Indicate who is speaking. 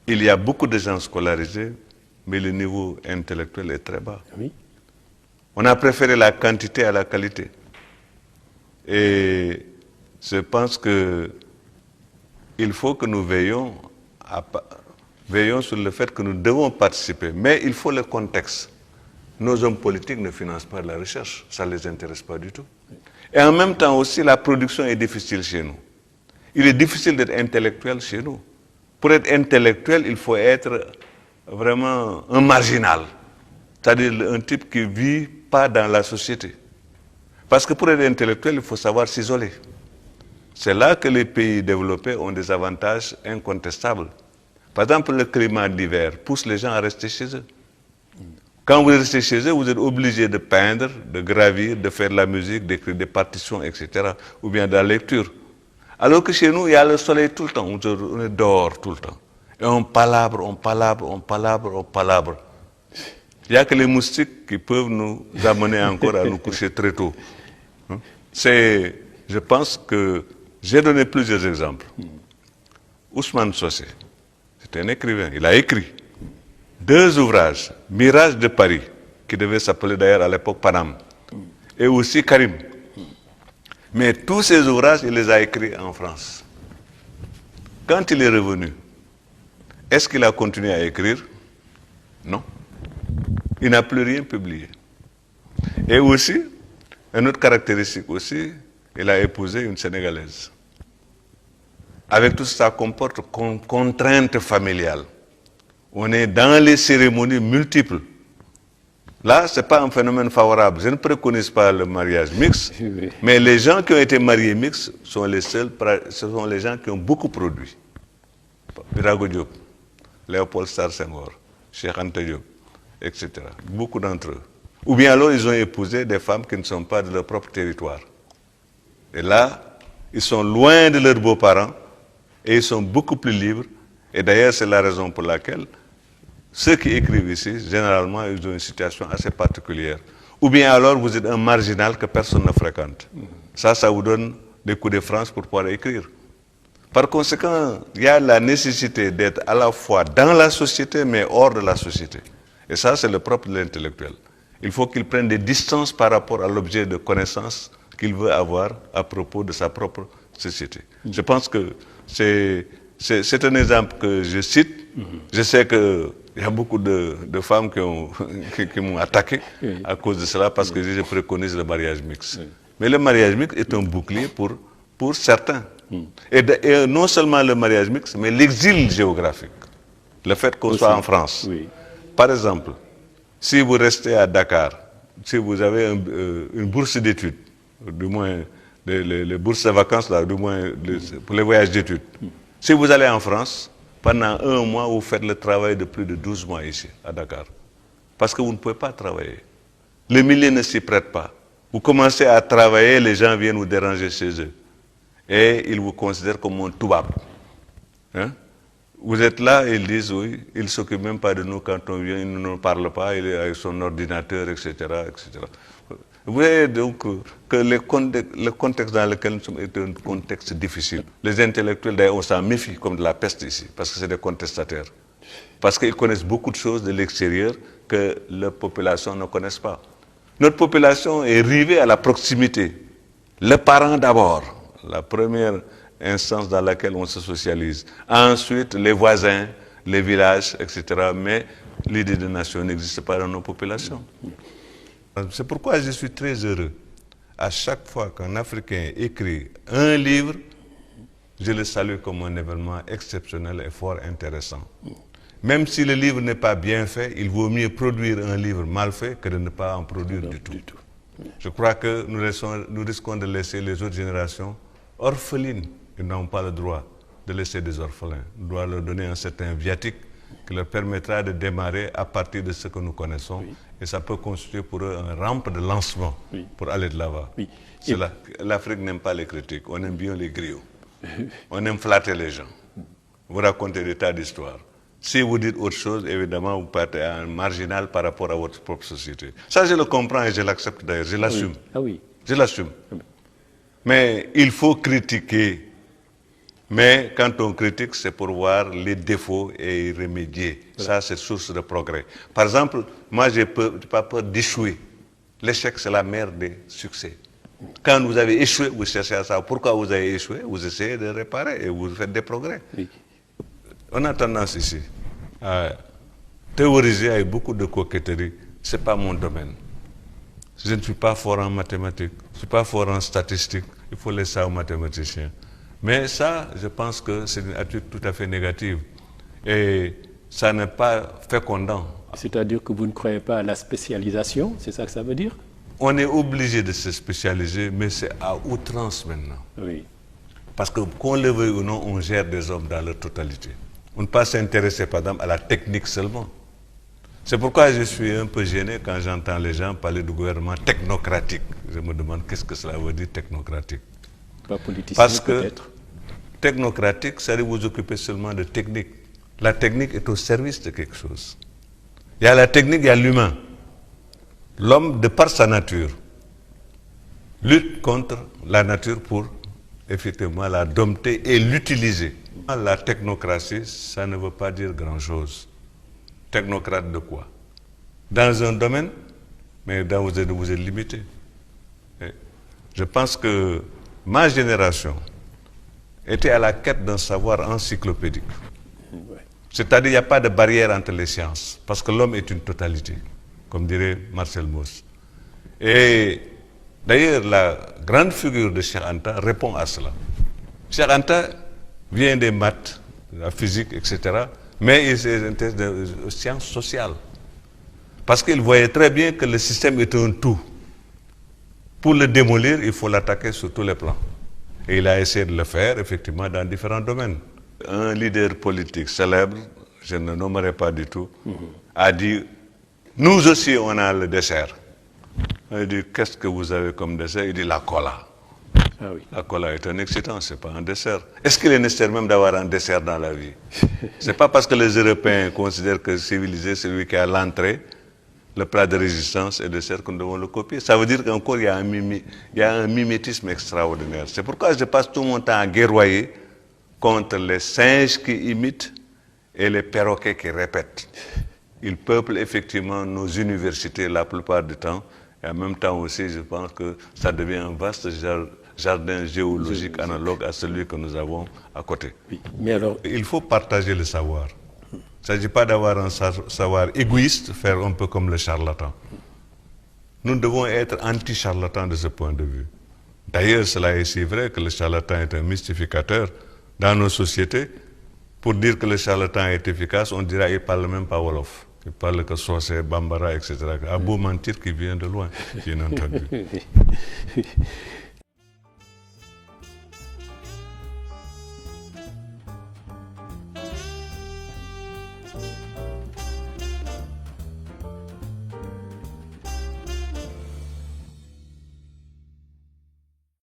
Speaker 1: il y a beaucoup de gens scolarisés, mais le niveau intellectuel est très bas.
Speaker 2: Oui.
Speaker 1: On a préféré la quantité à la qualité. Et je pense que il faut que nous veillons sur le fait que nous devons participer. Mais il faut le contexte. Nos hommes politiques ne financent pas de la recherche. Ça ne les intéresse pas du tout. Et en même temps aussi, la production est difficile chez nous. Il est difficile d'être intellectuel chez nous. Pour être intellectuel, il faut être vraiment un marginal. C'est-à-dire un type qui ne vit pas dans la société. Parce que pour être intellectuel, il faut savoir s'isoler. C'est là que les pays développés ont des avantages incontestables. Par exemple, le climat d'hiver pousse les gens à rester chez eux. Quand vous restez chez eux, vous êtes obligé de peindre, de gravir, de faire de la musique, d'écrire des partitions, etc. Ou bien de la lecture. Alors que chez nous, il y a le soleil tout le temps. On est dehors tout le temps. Et on palabre. Il n'y a que les moustiques qui peuvent nous amener encore à nous coucher très tôt. Je pense que j'ai donné plusieurs exemples. Ousmane Socé, c'est un écrivain. Il a écrit 2 ouvrages, Mirage de Paris, qui devait s'appeler d'ailleurs à l'époque Paname, et aussi Karim. Mais tous ces ouvrages, il les a écrits en France. Quand il est revenu, est-ce qu'il a continué à écrire? Non. Il n'a plus rien publié. Et aussi, une autre caractéristique aussi, il a épousé une Sénégalaise. Avec tout ce que ça comporte comme contrainte familiale. On est dans les cérémonies multiples. Là, ce n'est pas un phénomène favorable. Je ne préconise pas le mariage mixte, mais les gens qui ont été mariés mixtes sont les seuls, ce sont les gens qui ont beaucoup produit. Birago Diop, Léopold Sédar Senghor, Cheikh Anta Diop, etc. Beaucoup d'entre eux. Ou bien alors, ils ont épousé des femmes qui ne sont pas de leur propre territoire. Et là, ils sont loin de leurs beaux-parents et ils sont beaucoup plus libres. Et d'ailleurs, c'est la raison pour laquelle ceux qui écrivent ici, généralement, ils ont une situation assez particulière. Ou bien alors, vous êtes un marginal que personne ne fréquente. Ça vous donne des coups de France pour pouvoir écrire. Par conséquent, il y a la nécessité d'être à la fois dans la société, mais hors de la société. Et ça, c'est le propre de l'intellectuel. Il faut qu'il prenne des distances par rapport à l'objet de connaissance qu'il veut avoir à propos de sa propre société. Je pense que c'est un exemple que je cite. Je sais qu'il y a beaucoup de femmes qui m'ont attaqué à cause de cela parce que je préconise le mariage mixte. Mais le mariage mixte est un bouclier pour certains. Et non seulement le mariage mixte, mais l'exil géographique. Le fait qu'on soit en France. Par exemple, si vous restez à Dakar, si vous avez une bourse d'études, du moins les bourses de vacances, là, du moins pour les voyages d'études, si vous allez en France, pendant 1 mois, vous faites le travail de plus de 12 mois ici, à Dakar. Parce que vous ne pouvez pas travailler. Le milieu ne s'y prête pas. Vous commencez à travailler, les gens viennent vous déranger chez eux. Et ils vous considèrent comme un toubab. Hein? Vous êtes là, ils disent oui, ils ne s'occupent même pas de nous quand on vient, ils ne nous parlent pas, il est avec son ordinateur, etc., etc. Vous voyez donc que le contexte dans lequel nous sommes est un contexte difficile. Les intellectuels, d'ailleurs, on s'en méfie comme de la peste ici, parce que c'est des contestataires. Parce qu'ils connaissent beaucoup de choses de l'extérieur que la population ne connaisse pas. Notre population est rivée à la proximité. Le parent d'abord, la première instance dans laquelle on se socialise. Ensuite, les voisins, les villages, etc. Mais l'idée de nation n'existe pas dans nos populations. C'est pourquoi je suis très heureux. À chaque fois qu'un Africain écrit un livre, je le salue comme un événement exceptionnel et fort intéressant. Même si le livre n'est pas bien fait, il vaut mieux produire un livre mal fait que de ne pas en produire du tout. Je crois que nous risquons de laisser les autres générations orphelines. Ils n'ont pas le droit de laisser des orphelins. On doit leur donner un certain viatique qui leur permettra de démarrer à partir de ce que nous connaissons. Et ça peut constituer pour eux une rampe de lancement pour aller de l'avant. L'Afrique n'aime pas les critiques, on aime bien les griots. On aime flatter les gens. Vous racontez des tas d'histoires. Si vous dites autre chose, évidemment, vous partez à un marginal par rapport à votre propre société. Ça, je le comprends et je l'accepte d'ailleurs, je l'assume. Je l'assume. Mais il faut critiquer Mais quand on critique, c'est pour voir les défauts et y remédier. Voilà. Ça, c'est source de progrès. Par exemple, moi, je n'ai pas peur d'échouer. L'échec, c'est la mère des succès. Quand vous avez échoué, vous cherchez à savoir pourquoi vous avez échoué, vous essayez de réparer et vous faites des progrès. Oui. On a tendance ici à théoriser avec beaucoup de coquetterie. Ce n'est pas mon domaine. Je ne suis pas fort en mathématiques, je ne suis pas fort en statistiques. Il faut laisser ça aux mathématiciens. Mais ça, je pense que c'est une attitude tout à fait négative. Et ça n'est pas fécondant.
Speaker 2: C'est-à-dire que vous ne croyez pas à la spécialisation, c'est ça que ça veut dire?
Speaker 1: On est obligé de se spécialiser, mais c'est à outrance maintenant.
Speaker 2: Oui.
Speaker 1: Parce que, qu'on le veuille ou non, on gère des hommes dans leur totalité. On ne peut pas s'intéresser, par exemple, à la technique seulement. C'est pourquoi je suis un peu gêné quand j'entends les gens parler du gouvernement technocratique. Je me demande qu'est-ce que cela veut dire technocratique.
Speaker 2: Pas politicien,
Speaker 1: parce que
Speaker 2: peut-être.
Speaker 1: Technocratique, ça veut dire vous occuper seulement de technique. La technique est au service de quelque chose. Il y a la technique, il y a l'humain. L'homme, de par sa nature, lutte contre la nature pour, effectivement, la dompter et l'utiliser. La technocratie, ça ne veut pas dire grand-chose. Technocrate de quoi? Dans un domaine, mais dans vous êtes limité. Et je pense que ma génération était à la quête d'un savoir encyclopédique. C'est-à-dire qu'il n'y a pas de barrière entre les sciences, parce que l'homme est une totalité, comme dirait Marcel Mauss. Et d'ailleurs, la grande figure de Cheikh Anta répond à cela. Cheikh Anta vient des maths, de la physique, etc., mais il s'intéresse aux sciences sociales. Parce qu'il voyait très bien que le système est un tout. Pour le démolir, il faut l'attaquer sur tous les plans. Et il a essayé de le faire, effectivement, dans différents domaines. Un leader politique célèbre, je ne nommerai pas du tout, a dit « Nous aussi, on a le dessert ». Il dit « Qu'est-ce que vous avez comme dessert ?» Il dit « La cola ». Ah oui. La cola est un excitant, ce n'est pas un dessert. Est-ce qu'il est nécessaire même d'avoir un dessert dans la vie? Ce n'est pas parce que les Européens considèrent que civilisé, c'est celui qui a l'entrée, le plat de résistance et le dessert, que nous devons le copier. Ça veut dire qu'encore, il y a un mimétisme extraordinaire. C'est pourquoi je passe tout mon temps à guerroyer contre les singes qui imitent et les perroquets qui répètent. Ils peuplent effectivement nos universités la plupart du temps. Et en même temps aussi, je pense que ça devient un vaste jardin géologique analogue à celui que nous avons à côté.
Speaker 2: Oui, mais alors...
Speaker 1: Il faut partager le savoir. Il ne s'agit pas d'avoir un savoir égoïste, faire un peu comme le charlatan. Nous devons être anti-charlatans de ce point de vue. D'ailleurs, cela est si vrai que le charlatan est un mystificateur dans nos sociétés. Pour dire que le charlatan est efficace, on dirait qu'il ne parle même pas Wolof. Il parle que Socé, Bambara, etc. À beau mentir qui vient de loin, bien entendu.